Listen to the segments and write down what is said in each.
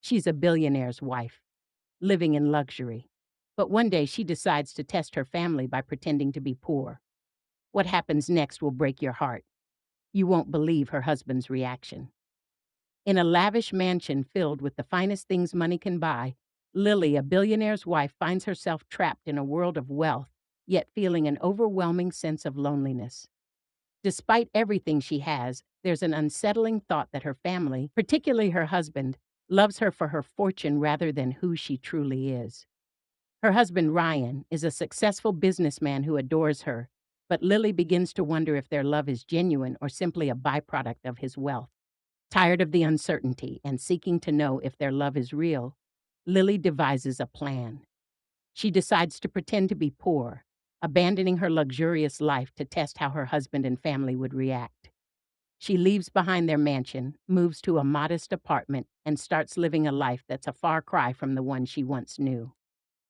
She's a billionaire's wife, living in luxury. But one day she decides to test her family by pretending to be poor. What happens next will break your heart. You won't believe her husband's reaction. In a lavish mansion filled with the finest things money can buy, Lily, a billionaire's wife, finds herself trapped in a world of wealth, yet feeling an overwhelming sense of loneliness. Despite everything she has, there's an unsettling thought that her family, particularly her husband, loves her for her fortune rather than who she truly is. Her husband, Ryan, is a successful businessman who adores her, but Lily begins to wonder if their love is genuine or simply a byproduct of his wealth. Tired of the uncertainty and seeking to know if their love is real, Lily devises a plan. She decides to pretend to be poor, abandoning her luxurious life to test how her husband and family would react. She leaves behind their mansion, moves to a modest apartment, and starts living a life that's a far cry from the one she once knew.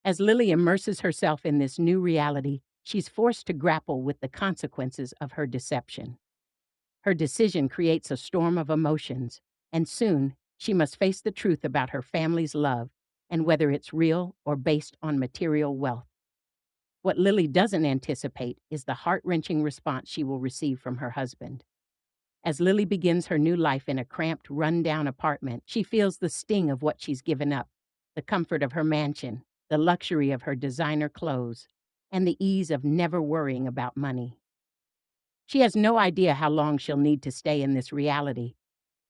As Lily immerses herself in this new reality, she's forced to grapple with the consequences of her deception. Her decision creates a storm of emotions, and soon she must face the truth about her family's love and whether it's real or based on material wealth. What Lily doesn't anticipate is the heart-wrenching response she will receive from her husband. As Lily begins her new life in a cramped, run-down apartment, she feels the sting of what she's given up: the comfort of her mansion, the luxury of her designer clothes, and the ease of never worrying about money. She has no idea how long she'll need to stay in this reality,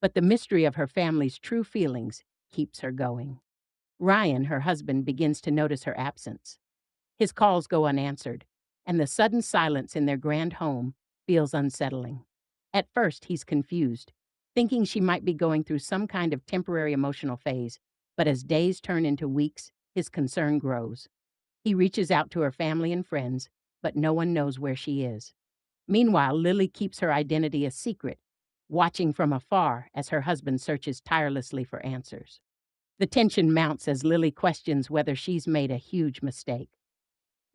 but the mystery of her family's true feelings keeps her going. Ryan, her husband, begins to notice her absence. His calls go unanswered, and the sudden silence in their grand home feels unsettling. At first, he's confused, thinking she might be going through some kind of temporary emotional phase, but as days turn into weeks, his concern grows. He reaches out to her family and friends, but no one knows where she is. Meanwhile, Lily keeps her identity a secret, watching from afar as her husband searches tirelessly for answers. The tension mounts as Lily questions whether she's made a huge mistake.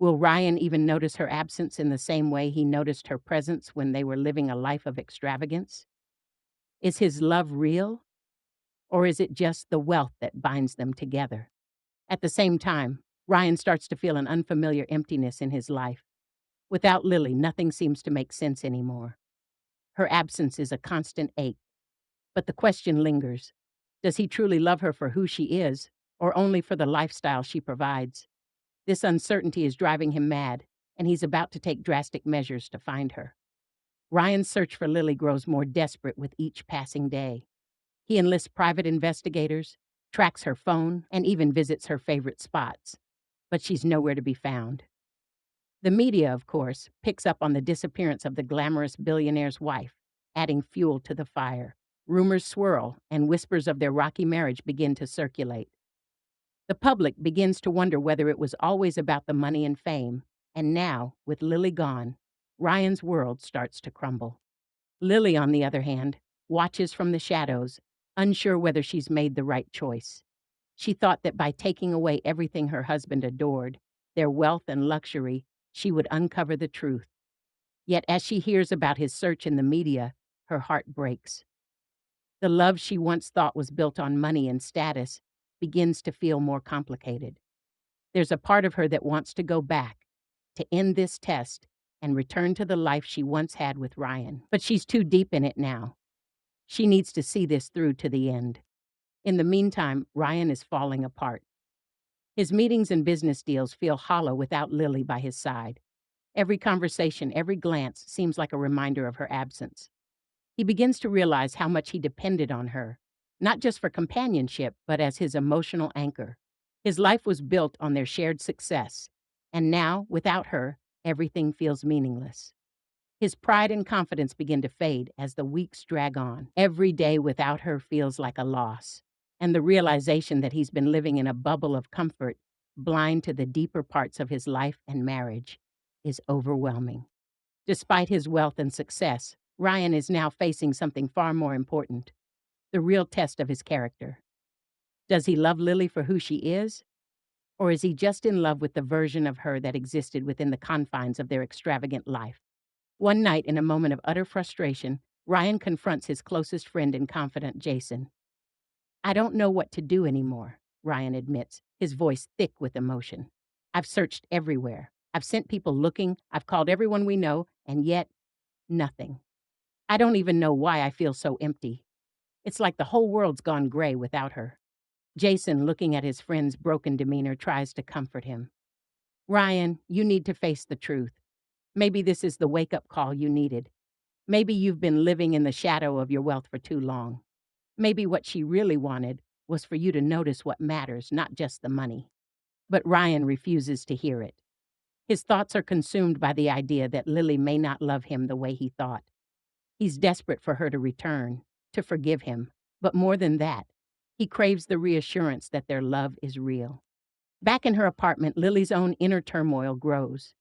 Will Ryan even notice her absence in the same way he noticed her presence when they were living a life of extravagance? Is his love real, or is it just the wealth that binds them together? At the same time, Ryan starts to feel an unfamiliar emptiness in his life. Without Lily, nothing seems to make sense anymore. Her absence is a constant ache, but the question lingers. Does he truly love her for who she is, or only for the lifestyle she provides? This uncertainty is driving him mad, and he's about to take drastic measures to find her. Ryan's search for Lily grows more desperate with each passing day. He enlists private investigators, tracks her phone, and even visits her favorite spots. But she's nowhere to be found. The media, of course, picks up on the disappearance of the glamorous billionaire's wife, adding fuel to the fire. Rumors swirl, and whispers of their rocky marriage begin to circulate. The public begins to wonder whether it was always about the money and fame, and now, with Lily gone, Ryan's world starts to crumble. Lily, on the other hand, watches from the shadows, unsure whether she's made the right choice. She thought that by taking away everything her husband adored, their wealth and luxury, she would uncover the truth. Yet as she hears about his search in the media, her heart breaks. The love she once thought was built on money and status begins to feel more complicated. There's a part of her that wants to go back, to end this test, and return to the life she once had with Ryan. But she's too deep in it now. She needs to see this through to the end. In the meantime, Ryan is falling apart. His meetings and business deals feel hollow without Lily by his side. Every conversation, every glance seems like a reminder of her absence. He begins to realize how much he depended on her, not just for companionship, but as his emotional anchor. His life was built on their shared success, and now, without her, everything feels meaningless. His pride and confidence begin to fade as the weeks drag on. Every day without her feels like a loss, and the realization that he's been living in a bubble of comfort, blind to the deeper parts of his life and marriage, is overwhelming. Despite his wealth and success, Ryan is now facing something far more important: the real test of his character. Does he love Lily for who she is? Or is he just in love with the version of her that existed within the confines of their extravagant life? One night, in a moment of utter frustration, Ryan confronts his closest friend and confidant, Jason. I don't know what to do anymore, Ryan admits, his voice thick with emotion. I've searched everywhere. I've sent people looking. I've called everyone we know, and yet nothing. I don't even know why I feel so empty. It's like the whole world's gone gray without her. Jason, looking at his friend's broken demeanor, tries to comfort him. Ryan, you need to face the truth. Maybe this is the wake up call you needed. Maybe you've been living in the shadow of your wealth for too long. Maybe what she really wanted was for you to notice what matters, not just the money. But Ryan refuses to hear it. His thoughts are consumed by the idea that Lily may not love him the way he thought. He's desperate for her to return, to forgive him. But more than that, he craves the reassurance that their love is real. Back in her apartment, Lily's own inner turmoil grows.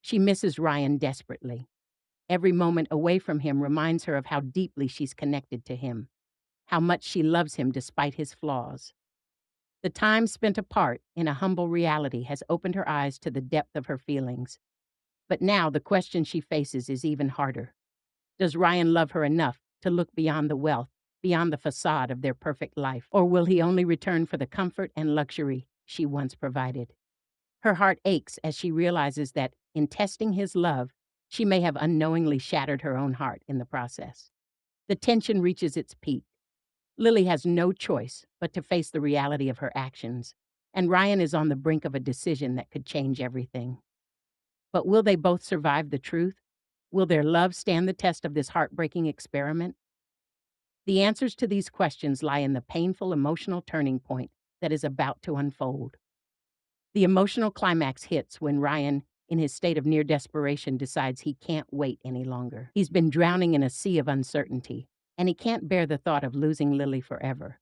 She misses Ryan desperately. Every moment away from him reminds her of how deeply she's connected to him, how much she loves him despite his flaws. The time spent apart in a humble reality has opened her eyes to the depth of her feelings. But now the question she faces is even harder. Does Ryan love her enough to look beyond the wealth, beyond the facade of their perfect life? Or will he only return for the comfort and luxury she once provided? Her heart aches as she realizes that in testing his love, she may have unknowingly shattered her own heart in the process. The tension reaches its peak. Lily has no choice but to face the reality of her actions, and Ryan is on the brink of a decision that could change everything. But will they both survive the truth? Will their love stand the test of this heartbreaking experiment? The answers to these questions lie in the painful emotional turning point that is about to unfold. The emotional climax hits when Ryan, in his state of near desperation, decides he can't wait any longer. He's been drowning in a sea of uncertainty, and he can't bear the thought of losing Lily forever.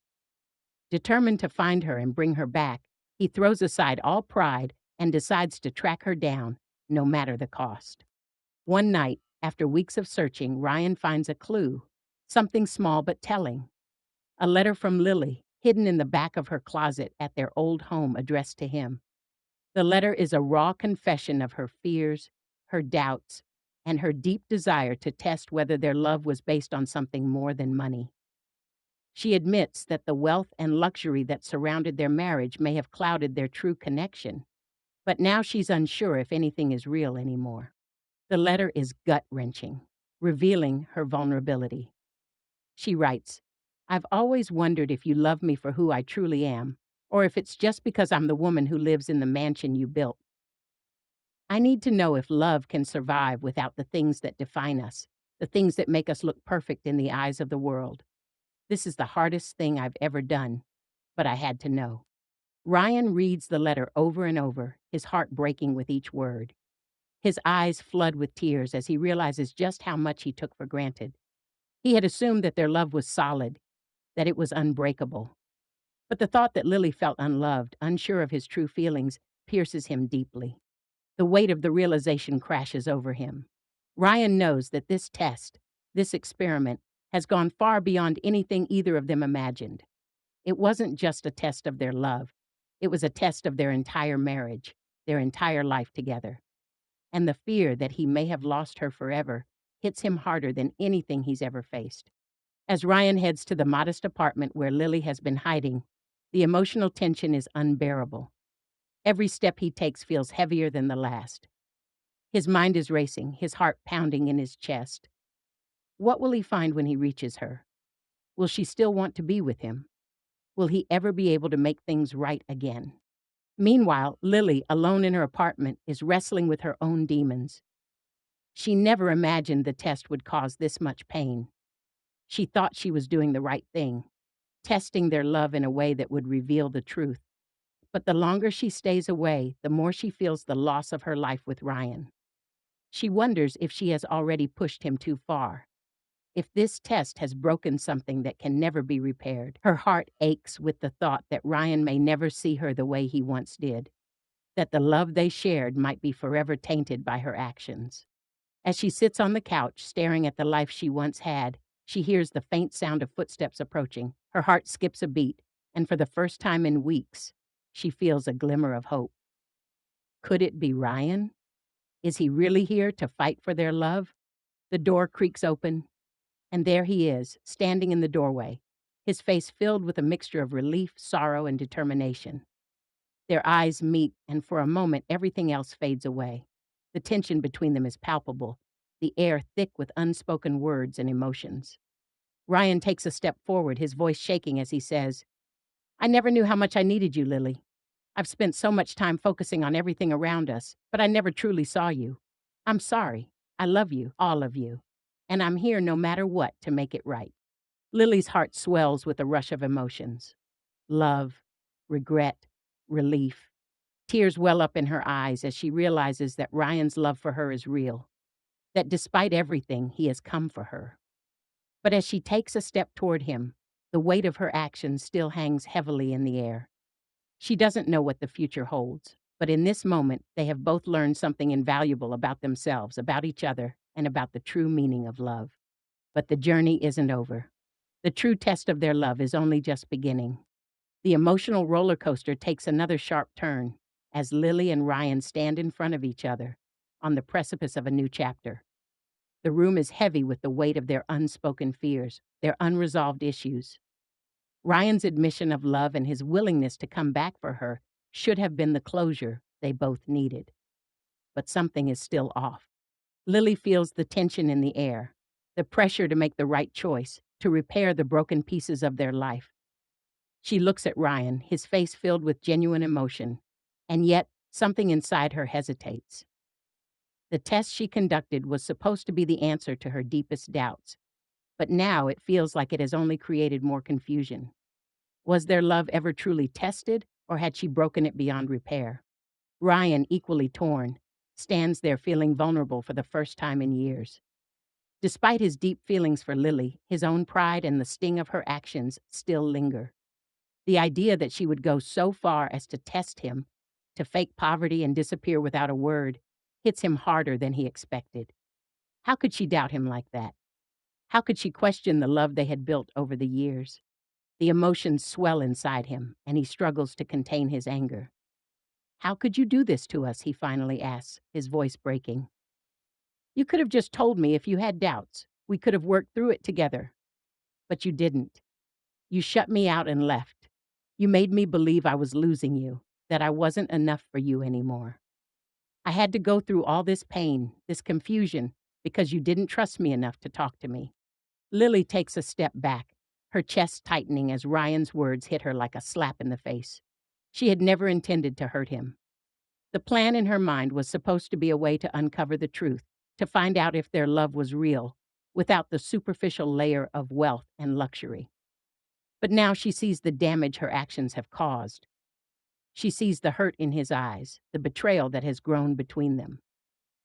Determined to find her and bring her back, he throws aside all pride and decides to track her down, no matter the cost. One night, after weeks of searching, Ryan finds a clue, something small but telling. A letter from Lily, hidden in the back of her closet at their old home addressed to him. The letter is a raw confession of her fears, her doubts, and her deep desire to test whether their love was based on something more than money. She admits that the wealth and luxury that surrounded their marriage may have clouded their true connection, but now she's unsure if anything is real anymore. The letter is gut-wrenching, revealing her vulnerability. She writes, I've always wondered if you love me for who I truly am, or if it's just because I'm the woman who lives in the mansion you built. I need to know if love can survive without the things that define us, the things that make us look perfect in the eyes of the world. This is the hardest thing I've ever done, but I had to know. Ryan reads the letter over and over, his heart breaking with each word. His eyes flood with tears as he realizes just how much he took for granted. He had assumed that their love was solid, that it was unbreakable. But the thought that Lily felt unloved, unsure of his true feelings, pierces him deeply. The weight of the realization crashes over him. Ryan knows that this test, this experiment, has gone far beyond anything either of them imagined. It wasn't just a test of their love. It was a test of their entire marriage, their entire life together. And the fear that he may have lost her forever hits him harder than anything he's ever faced. As Ryan heads to the modest apartment where Lily has been hiding, the emotional tension is unbearable. Every step he takes feels heavier than the last. His mind is racing, his heart pounding in his chest. What will he find when he reaches her? Will she still want to be with him? Will he ever be able to make things right again? Meanwhile, Lily, alone in her apartment, is wrestling with her own demons. She never imagined the test would cause this much pain. She thought she was doing the right thing, testing their love in a way that would reveal the truth. But the longer she stays away, the more she feels the loss of her life with Ryan. She wonders if she has already pushed him too far, if this test has broken something that can never be repaired. Her heart aches with the thought that Ryan may never see her the way he once did, that the love they shared might be forever tainted by her actions. As she sits on the couch, staring at the life she once had, she hears the faint sound of footsteps approaching. Her heart skips a beat, and for the first time in weeks, she feels a glimmer of hope. Could it be Ryan? Is he really here to fight for their love? The door creaks open, and there he is, standing in the doorway, his face filled with a mixture of relief, sorrow, and determination. Their eyes meet, and for a moment, everything else fades away. The tension between them is palpable, the air thick with unspoken words and emotions. Ryan takes a step forward, his voice shaking as he says, I never knew how much I needed you, Lily. I've spent so much time focusing on everything around us, but I never truly saw you. I'm sorry. I love you, all of you. And I'm here no matter what to make it right. Lily's heart swells with a rush of emotions. Love, regret, relief. Tears well up in her eyes as she realizes that Ryan's love for her is real, that despite everything, he has come for her. But as she takes a step toward him, the weight of her actions still hangs heavily in the air. She doesn't know what the future holds, but in this moment, they have both learned something invaluable about themselves, about each other, and about the true meaning of love. But the journey isn't over. The true test of their love is only just beginning. The emotional roller coaster takes another sharp turn as Lily and Ryan stand in front of each other on the precipice of a new chapter. The room is heavy with the weight of their unspoken fears, their unresolved issues. Ryan's admission of love and his willingness to come back for her should have been the closure they both needed. But something is still off. Lily feels the tension in the air, the pressure to make the right choice, to repair the broken pieces of their life. She looks at Ryan, his face filled with genuine emotion, and yet something inside her hesitates. The test she conducted was supposed to be the answer to her deepest doubts, but now it feels like it has only created more confusion. Was their love ever truly tested, or had she broken it beyond repair? Ryan, equally torn, stands there feeling vulnerable for the first time in years. Despite his deep feelings for Lily, his own pride and the sting of her actions still linger. The idea that she would go so far as to test him, to fake poverty and disappear without a word, hits him harder than he expected. How could she doubt him like that? How could she question the love they had built over the years? The emotions swell inside him, and he struggles to contain his anger. How could you do this to us? He finally asks, his voice breaking. You could have just told me if you had doubts. We could have worked through it together. But you didn't. You shut me out and left. You made me believe I was losing you, that I wasn't enough for you anymore. I had to go through all this pain, this confusion, because you didn't trust me enough to talk to me. Lily takes a step back, her chest tightening as Ryan's words hit her like a slap in the face. She had never intended to hurt him. The plan in her mind was supposed to be a way to uncover the truth, to find out if their love was real, without the superficial layer of wealth and luxury. But now she sees the damage her actions have caused. She sees the hurt in his eyes, the betrayal that has grown between them.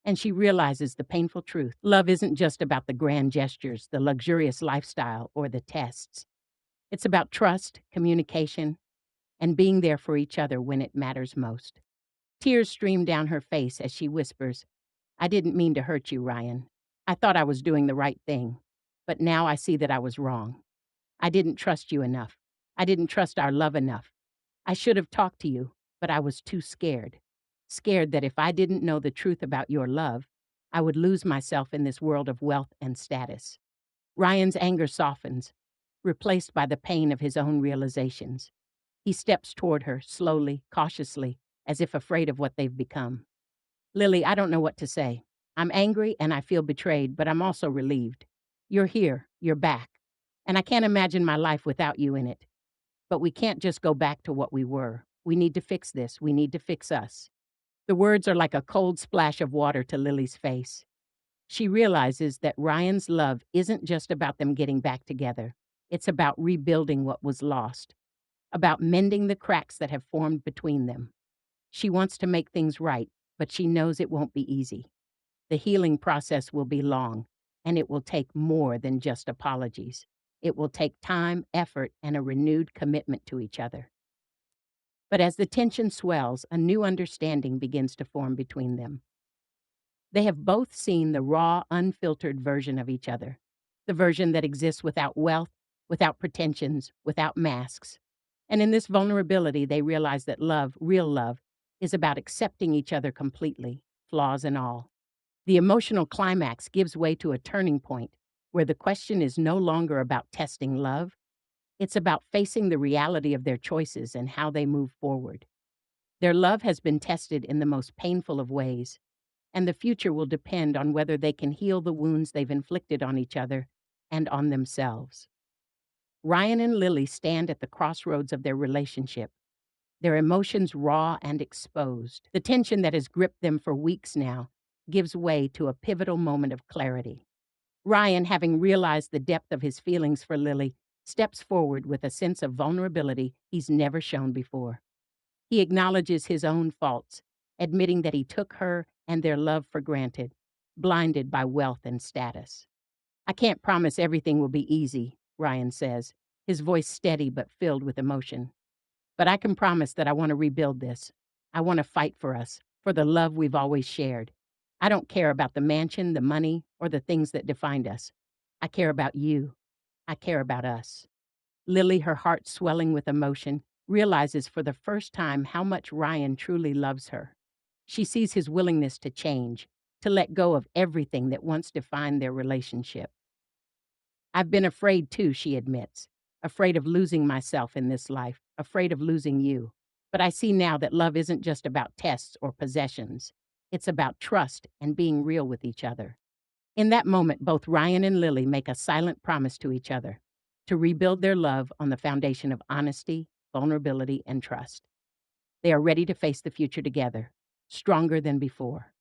And she realizes the painful truth. Love isn't just about the grand gestures, the luxurious lifestyle, or the tests. It's about trust, communication, and being there for each other when it matters most. Tears stream down her face as she whispers, I didn't mean to hurt you, Ryan. I thought I was doing the right thing. But now I see that I was wrong. I didn't trust you enough. I didn't trust our love enough. I should have talked to you, but I was too scared. Scared that if I didn't know the truth about your love, I would lose myself in this world of wealth and status. Ryan's anger softens, replaced by the pain of his own realizations. He steps toward her, slowly, cautiously, as if afraid of what they've become. Lily, I don't know what to say. I'm angry and I feel betrayed, but I'm also relieved. You're here, you're back, and I can't imagine my life without you in it. But we can't just go back to what we were. We need to fix this. We need to fix us. The words are like a cold splash of water to Lily's face. She realizes that Ryan's love isn't just about them getting back together. It's about rebuilding what was lost, about mending the cracks that have formed between them. She wants to make things right, but she knows it won't be easy. The healing process will be long, and it will take more than just apologies. It will take time, effort, and a renewed commitment to each other. But as the tension swells, a new understanding begins to form between them. They have both seen the raw, unfiltered version of each other, the version that exists without wealth, without pretensions, without masks. And in this vulnerability, they realize that love, real love, is about accepting each other completely, flaws and all. The emotional climax gives way to a turning point where the question is no longer about testing love, It's about facing the reality of their choices and how they move forward. Their love has been tested in the most painful of ways, and the future will depend on whether they can heal the wounds they've inflicted on each other and on themselves. Ryan and Lily stand at the crossroads of their relationship, their emotions raw and exposed. The tension that has gripped them for weeks now gives way to a pivotal moment of clarity. Ryan, having realized the depth of his feelings for Lily, steps forward with a sense of vulnerability he's never shown before. He acknowledges his own faults, admitting that he took her and their love for granted, blinded by wealth and status. "I can't promise everything will be easy," Ryan says, his voice steady but filled with emotion. "But I can promise that I want to rebuild this. I want to fight for us, for the love we've always shared. I don't care about the mansion, the money, or the things that defined us. I care about you. I care about us." Lily, her heart swelling with emotion, realizes for the first time how much Ryan truly loves her. She sees his willingness to change, to let go of everything that once defined their relationship. "I've been afraid too," she admits, "afraid of losing myself in this life, afraid of losing you. But I see now that love isn't just about tests or possessions. It's about trust and being real with each other." In that moment, both Ryan and Lily make a silent promise to each other to rebuild their love on the foundation of honesty, vulnerability, and trust. They are ready to face the future together, stronger than before.